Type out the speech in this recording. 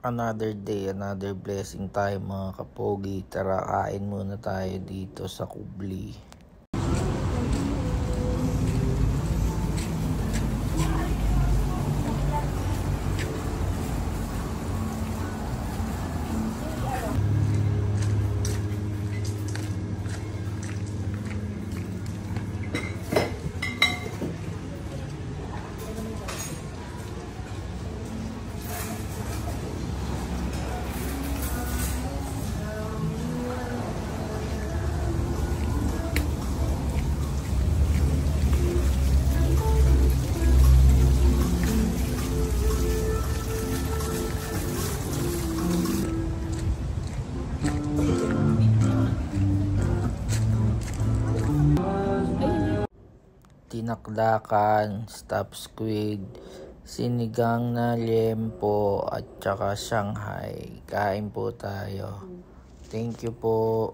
Another day, another blessing tayo mga kapogi. Tara, kain muna tayo dito sa Kubli. Tinakdakan, stuffed squid, sinigang na liempo at saka Shanghai. Kain po tayo. Thank you po.